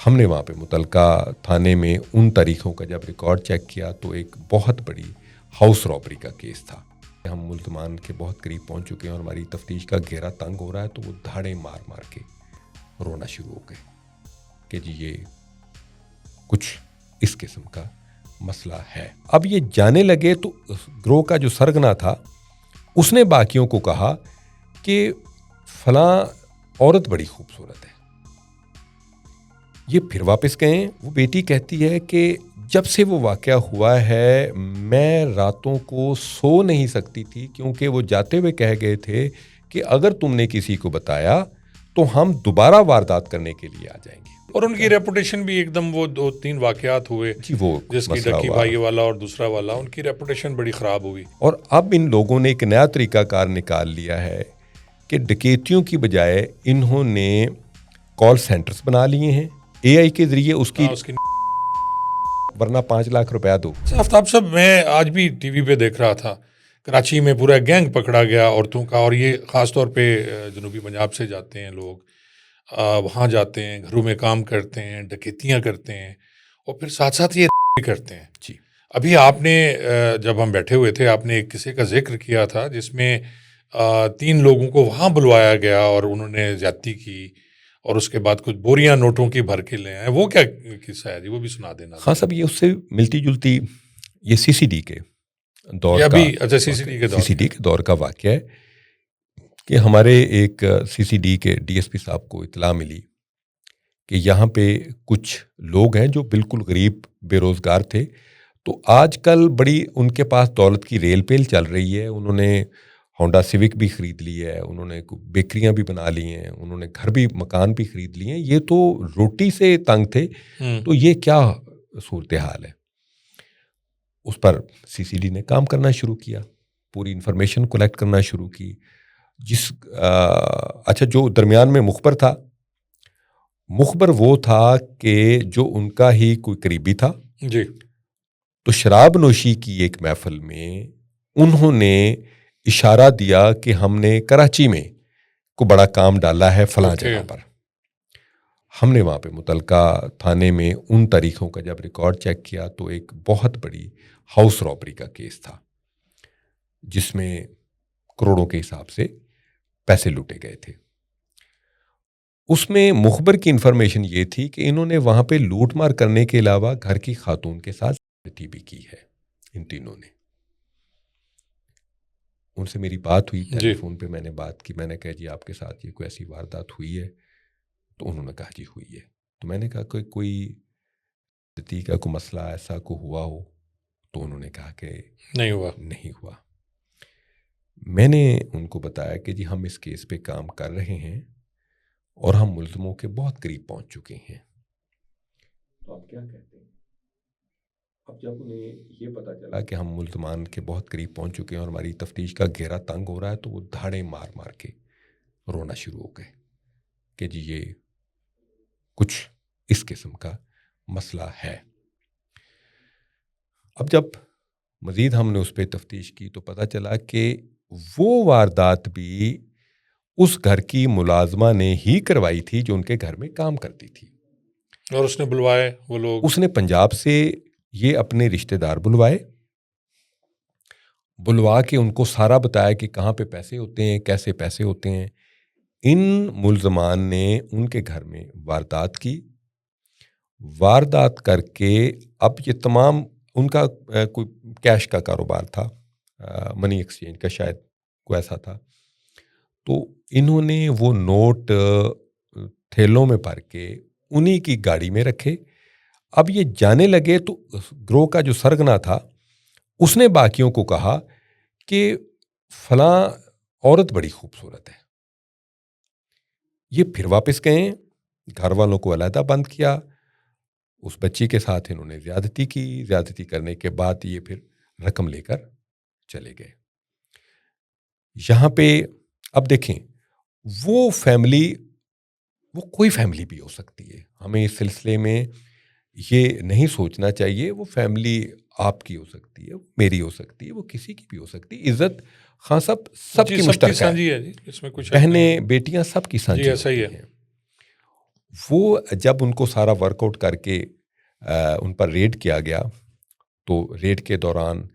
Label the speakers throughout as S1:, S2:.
S1: ہم نے وہاں پہ متعلقہ تھانے میں ان تاریخوں کا جب ریکارڈ چیک کیا تو ایک بہت بڑی ہاؤس رابری کا کیس تھا. ہم ملزمان کے بہت قریب پہنچ چکے ہیں اور ہماری تفتیش کا گھیرا تنگ ہو رہا ہے, تو وہ دھاڑے مار مار کے رونا شروع ہو گئے کہ جی یہ کچھ اس قسم کا مسئلہ ہے. اب یہ جانے لگے تو گروہ کا جو سرگنا تھا اس نے باقیوں کو کہا کہ فلاں عورت بڑی خوبصورت ہے. یہ پھر واپس گئے. وہ بیٹی کہتی ہے کہ جب سے وہ واقعہ ہوا ہے میں راتوں کو سو نہیں سکتی تھی, کیونکہ وہ جاتے ہوئے کہہ گئے تھے کہ اگر تم نے کسی کو بتایا تو ہم دوبارہ واردات کرنے کے لیے آ جائیں گے.
S2: اور ان کی ریپوٹیشن بھی ایک دم, وہ 2-3 واقعات ہوئے
S1: جی وہ
S2: جس کی ڈکی بھائی والا اور دوسرا والا, ان کی ریپوٹیشن بڑی خراب ہوئی.
S1: اور اب ان لوگوں نے ایک نیا طریقہ کار نکال لیا ہے کہ ڈکیتیوں کی بجائے انہوں نے کال سینٹرز بنا لیے ہیں اے آئی کے ذریعے. اس کی ورنہ 5 لاکھ روپیہ دو.
S2: آفتاب صاحب, میں آج بھی ٹی وی پہ دیکھ رہا تھا, کراچی میں پورا گینگ پکڑا گیا عورتوں کا, اور یہ خاص طور پہ جنوبی پنجاب سے جاتے ہیں لوگ, وہاں جاتے ہیں, گھروں میں کام کرتے ہیں, ڈکیتیاں کرتے ہیں, اور پھر ساتھ ساتھ یہ بھی کرتے ہیں.
S1: جی
S2: ابھی آپ نے جب ہم بیٹھے ہوئے تھے آپ نے ایک قصے کا ذکر کیا تھا جس میں 3 لوگوں کو وہاں بلوایا گیا اور انہوں نے زیادتی کی, اور اس کے بعد کچھ بوریاں نوٹوں کی بھر کے لے آئے. وہ کیا قصہ ہے جی, وہ بھی سنا دینا.
S1: ہاں صاحب, یہ اس سے ملتی جلتی یہ سی سی ڈی کے دور کا,
S2: اچھا سی سی ڈی کے
S1: دور کا واقعہ ہے کہ ہمارے ایک سی سی ڈی کے ڈی ایس پی صاحب کو اطلاع ملی کہ یہاں پہ کچھ لوگ ہیں جو بالکل غریب بے روزگار تھے, تو آج کل بڑی ان کے پاس دولت کی ریل پیل چل رہی ہے. انہوں نے ہونڈا سیوک بھی خرید لی ہے, انہوں نے بیکریاں بھی بنا لی ہیں, انہوں نے گھر بھی مکان بھی خرید لیے ہیں. یہ تو روٹی سے تنگ تھے, تو یہ کیا صورتحال ہے. اس پر سی سی ڈی نے کام کرنا شروع کیا, پوری انفارمیشن کلیکٹ کرنا شروع کی. اچھا, جو درمیان میں مخبر تھا, مخبر وہ تھا کہ جو ان کا ہی کوئی قریبی تھا
S2: جی,
S1: تو شراب نوشی کی ایک محفل میں انہوں نے اشارہ دیا کہ ہم نے کراچی میں کو بڑا کام ڈالا ہے فلاں جگہ پر. ہم نے وہاں پہ متعلقہ تھانے میں ان تاریخوں کا جب ریکارڈ چیک کیا تو ایک بہت بڑی ہاؤس رابری کا کیس تھا جس میں کروڑوں کے حساب سے پیسے لوٹے گئے تھے. اس میں مخبر کی انفارمیشن یہ تھی کہ انہوں نے وہاں پہ لوٹ مار کرنے کے علاوہ گھر کی خاتون کے ساتھ زیادتی بھی کی ہے. ان تینوں نے, ان سے میری بات ہوئی ٹیلی فون پہ, میں نے بات کی, میں نے کہا جی آپ کے ساتھ یہ کوئی ایسی واردات ہوئی ہے؟ تو انہوں نے کہا جی ہوئی ہے. تو میں نے کہا کہ کوئی زیادتی کا کوئی مسئلہ ایسا کو ہوا ہو؟ تو انہوں نے کہا کہ نہیں ہوا. میں نے ان کو بتایا کہ جی ہم اس کیس پہ کام کر رہے ہیں اور ہم ملزموں کے بہت قریب پہنچ چکے ہیں. تو آپ کیا کہتے ہیں؟ اب جب انہیں یہ پتا چلا کہ ہم ملزمان کے بہت قریب پہنچ چکے ہیں اور ہماری تفتیش کا گھیرا تنگ ہو رہا ہے, تو وہ دھاڑے مار مار کے رونا شروع ہو گئے کہ جی یہ کچھ اس قسم کا مسئلہ ہے. اب جب مزید ہم نے اس پہ تفتیش کی تو پتا چلا کہ وہ واردات بھی اس گھر کی ملازمہ نے ہی کروائی تھی جو ان کے گھر میں کام کرتی تھی.
S2: اور اس نے بلوائے وہ لوگ,
S1: اس نے پنجاب سے یہ اپنے رشتہ دار بلوا کے ان کو سارا بتایا کہ کہاں پہ پیسے ہوتے ہیں, کیسے پیسے ہوتے ہیں. ان ملزمان نے ان کے گھر میں واردات کر کے اب یہ تمام ان کا کوئی کیش کا کاروبار تھا, منی ایکسچینج کا شاید کوئی ایسا تھا, تو انہوں نے وہ نوٹ تھیلوں میں بھر کے انہی کی گاڑی میں رکھے. اب یہ جانے لگے تو گروہ کا جو سرگنا تھا اس نے باقیوں کو کہا کہ فلاں عورت بڑی خوبصورت ہے. یہ پھر واپس گئے, گھر والوں کو علیحدہ بند کیا, اس بچی کے ساتھ انہوں نے زیادتی کی. زیادتی کرنے کے بعد یہ پھر رقم لے کر چلے گئے. یہاں پہ اب دیکھیں, وہ فیملی, وہ کوئی فیملی بھی ہو سکتی ہے, ہمیں اس سلسلے میں یہ نہیں سوچنا چاہیے وہ فیملی آپ کی ہو سکتی ہے, میری ہو سکتی ہے, وہ کسی کی بھی ہو سکتی ہے. عزت خان صاحب سب کی مشترکہ ہے,
S2: اس میں کچھ
S1: بہنیں بیٹیاں سب کی سانجھی
S2: ایسا ہی ہے.
S1: وہ جب ان کو سارا ورک آؤٹ کر کے ان پر ریڈ کیا گیا تو ریڈ کے دوران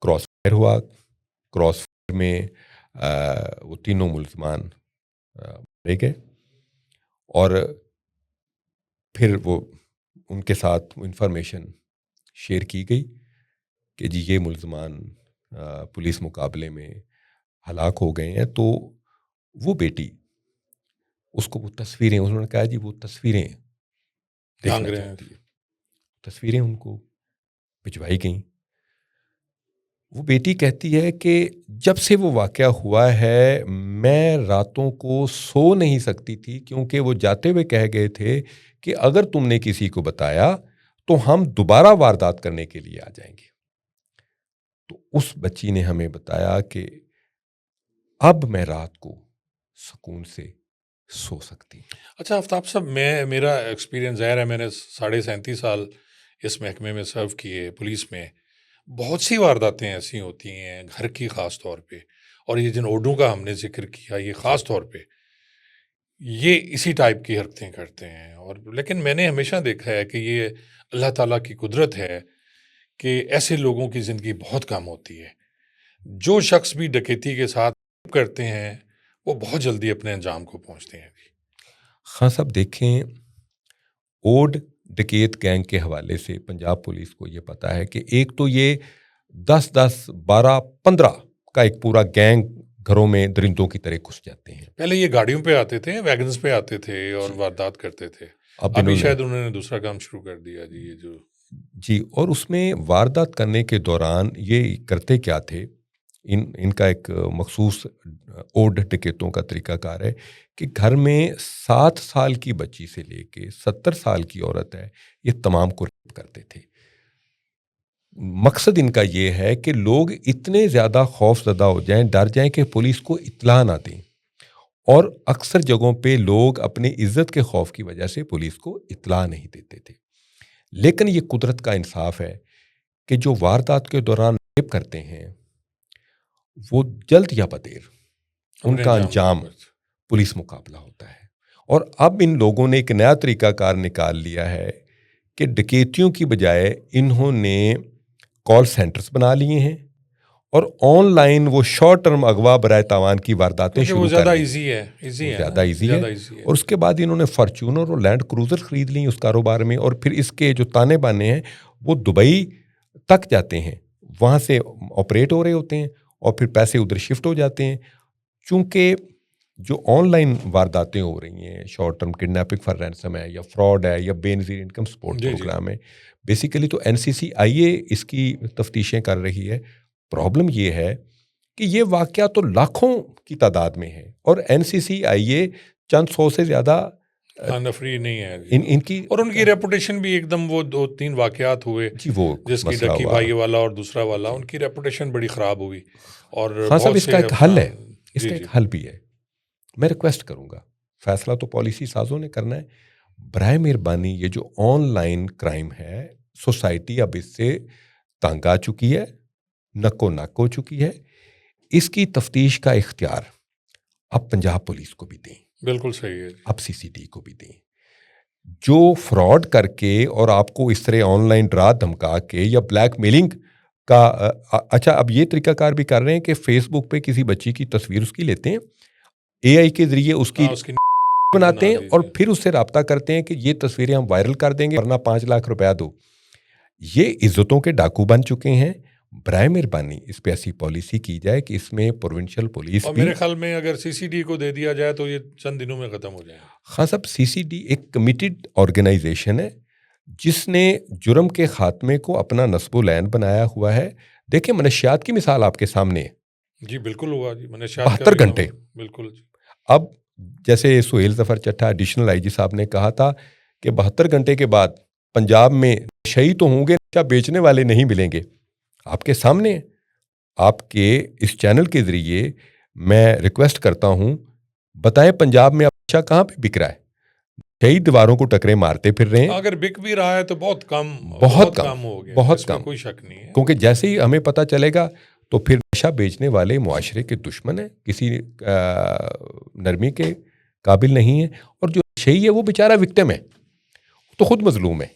S1: کراس فائر ہوا. کراس فائر میں وہ تینوں ملزمان مارے گئے اور پھر وہ ان کے ساتھ انفارمیشن شیئر کی گئی کہ جی یہ ملزمان پولیس مقابلے میں ہلاک ہو گئے ہیں. تو وہ بیٹی اس کو وہ تصویریں, انہوں نے کہا جی وہ تصویریں دیکھنا چاہتی ہے. تصویریں ان کو بھجوائی گئیں. وہ بیٹی کہتی ہے کہ جب سے وہ واقعہ ہوا ہے میں راتوں کو سو نہیں سکتی تھی, کیونکہ وہ جاتے ہوئے کہہ گئے تھے کہ اگر تم نے کسی کو بتایا تو ہم دوبارہ واردات کرنے کے لیے آ جائیں گے. تو اس بچی نے ہمیں بتایا کہ اب میں رات کو سکون سے سو سکتی ہوں.
S2: اچھا آفتاب صاحب, میرا ایکسپیرینس ظاہر ہے, میں نے 37.5 سال اس محکمے میں سرو کیے پولیس میں. بہت سی وارداتیں ایسی ہوتی ہیں گھر کی خاص طور پہ, اور یہ جن اوڈوں کا ہم نے ذکر کیا یہ خاص طور پہ یہ اسی ٹائپ کی حرکتیں کرتے ہیں. اور لیکن میں نے ہمیشہ دیکھا ہے کہ یہ اللہ تعالیٰ کی قدرت ہے کہ ایسے لوگوں کی زندگی بہت کم ہوتی ہے. جو شخص بھی ڈکیتی کے ساتھ کرتے ہیں وہ بہت جلدی اپنے انجام کو پہنچتے ہیں.
S1: خان صاحب دیکھیں, اوڈ ڈکیت گینگ کے حوالے سے پنجاب پولیس کو یہ پتا ہے کہ ایک تو یہ 10 12 15 کا ایک پورا گینگ گھروں میں درندوں کی طرح گھس جاتے ہیں.
S2: پہلے یہ گاڑیوں پہ آتے تھے, ویگنز پہ آتے تھے اور واردات کرتے تھے. ابھی شاید انہوں نے دوسرا کام شروع کر دیا جی. یہ جو
S1: جی, اور اس میں واردات کرنے کے دوران یہ کرتے کیا تھے, ان کا ایک مخصوص اوڈ ڈکیتوں کا طریقہ کار ہے کہ گھر میں 7 سال کی بچی سے لے کے 70 سال کی عورت ہے, یہ تمام کو ریپ کرتے تھے. مقصد ان کا یہ ہے کہ لوگ اتنے زیادہ خوف زدہ ہو جائیں, ڈر جائیں کہ پولیس کو اطلاع نہ دیں. اور اکثر جگہوں پہ لوگ اپنی عزت کے خوف کی وجہ سے پولیس کو اطلاع نہیں دیتے تھے. لیکن یہ قدرت کا انصاف ہے کہ جو واردات کے دوران ریپ کرتے ہیں وہ جلد یا بدیر ان کا انجام پولیس مقابلہ ہوتا ہے. اور اب ان لوگوں نے ایک نیا طریقہ کار نکال لیا ہے کہ ڈکیتیوں کی بجائے انہوں نے کال سینٹرز بنا لیے ہیں اور آن لائن وہ شارٹ ٹرم اغوا برائے تاوان کی وارداتیں شروع کر دی. زیادہ ایزی ہے. اور اس کے بعد انہوں نے فارچونر اور لینڈ کروزر خرید لی اس کاروبار میں, اور پھر اس کے جو تانے بانے ہیں وہ دبئی تک جاتے ہیں, وہاں سے آپریٹ ہو رہے ہوتے ہیں اور پھر پیسے ادھر شفٹ ہو جاتے ہیں. چونکہ جو آن لائن وارداتیں ہو رہی ہیں, short term kidnapping for ransom ہے یا فراڈ ہے یا بے نظیر انکم سپورٹ پروگرام ہے, بیسیکلی تو NCCIA اس کی تفتیشیں کر رہی ہے. پرابلم یہ ہے کہ یہ واقعہ تو لاکھوں کی تعداد میں ہے اور NCCIA چند 100 سے زیادہ
S2: نفری نہیں ہے
S1: ان کی, اور
S2: ان کی ریپوٹیشن بھی ایک دم, وہ 2-3 واقعات ہوئے
S1: جی وہ
S2: جس کی ڈکی بھائی والا اور دوسرا والا, ان کی ریپوٹیشن بڑی خراب ہوئی. اور
S1: ہاں صاحب اس کا ایک حل ہے, اس کا ایک حل بھی ہے. میں ریکویسٹ کروں گا, فیصلہ تو پالیسی سازوں نے کرنا ہے, برائے مہربانی یہ جو آن لائن کرائم ہے سوسائٹی اب اس سے تنگ آ چکی ہے, نک و نک ہو چکی ہے. اس کی تفتیش کا اختیار اب پنجاب پولیس کو بھی دیں.
S2: بالکل صحیح ہے.
S1: اب CCD کو بھی دیں. جو فراڈ کر کے اور آپ کو اس طرح آن لائن ڈرا دھمکا کے یا بلیک میلنگ کا, اچھا اب یہ طریقہ کار بھی کر رہے ہیں کہ فیس بک پہ کسی بچی کی تصویر اس کی لیتے ہیں, AI کے ذریعے اس کی بناتے ہیں اور پھر اس سے رابطہ کرتے ہیں کہ یہ تصویریں ہم وائرل کر دیں گے ورنہ 5 لاکھ روپیہ دو. یہ عزتوں کے ڈاکو بن چکے ہیں. برائے مہربانی اس پہ ایسی پالیسی کی جائے کہ اس میں پروونشل پولیس
S2: اور
S1: بھی,
S2: میرے خیال میں اگر CCD کو دے دیا جائے تو یہ چند دنوں میں ختم ہو جائے.
S1: خاص صاحب CCD ایک کمیٹیڈ آرگنائزیشن ہے جس نے جرم کے خاتمے کو اپنا نصب و لعین بنایا ہوا ہے. دیکھیں منشیات کی مثال آپ کے سامنے ہے.
S2: جی بالکل ہوا جی, منشیات
S1: 72 گھنٹے.
S2: بالکل جی.
S1: اب جیسے سہیل ظفر چٹھا ایڈیشنل IG صاحب نے کہا تھا کہ 72 گھنٹے کے بعد پنجاب میں نشئی تو ہوں گے, نشہ بیچنے والے نہیں ملیں گے. آپ کے سامنے, آپ کے اس چینل کے ذریعے میں ریکویسٹ کرتا ہوں, بتائیں پنجاب میں اب نشہ کہاں پہ بک رہا ہے؟ کئی دیواروں کو ٹکرے مارتے پھر رہے ہیں.
S2: اگر بک بھی رہا ہے تو بہت کم ہو گیا,
S1: بہت کم,
S2: کوئی شک نہیں ہے.
S1: کیونکہ جیسے ہی ہمیں پتہ چلے گا تو پھر نشہ بیچنے والے معاشرے کے دشمن ہیں, کسی نرمی کے قابل نہیں ہیں. اور جو نشئی ہے وہ بیچارہ وکٹم ہے, تو خود مظلوم ہے.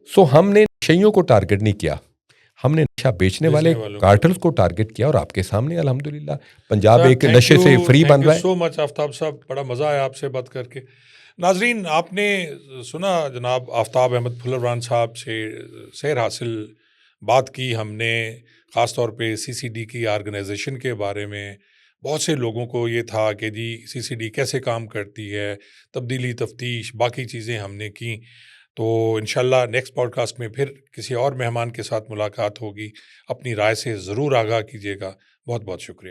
S1: سو ہم نے نشیوں کو ٹارگٹ نہیں کیا, ہم نے نشہ بیچنے والے کارٹلز کو ٹارگٹ کیا, اور آپ کے سامنے الحمدللہ پنجاب ایک نشے سے فری بن رہا ہے.
S2: سو مچ آفتاب صاحب, بڑا مزہ آیا آپ سے بات کر کے. ناظرین, آپ نے سنا جناب آفتاب احمد پھلروان صاحب سے سیر حاصل بات کی ہم نے, خاص طور پہ سی سی ڈی کی آرگنائزیشن کے بارے میں. بہت سے لوگوں کو یہ تھا کہ جی سی سی ڈی کیسے کام کرتی ہے, تبدیلی, تفتیش, باقی چیزیں ہم نے کی. تو انشاءاللہ نیکسٹ پوڈ کاسٹ میں پھر کسی اور مہمان کے ساتھ ملاقات ہوگی. اپنی رائے سے ضرور آگاہ کیجیے گا. بہت بہت شکریہ.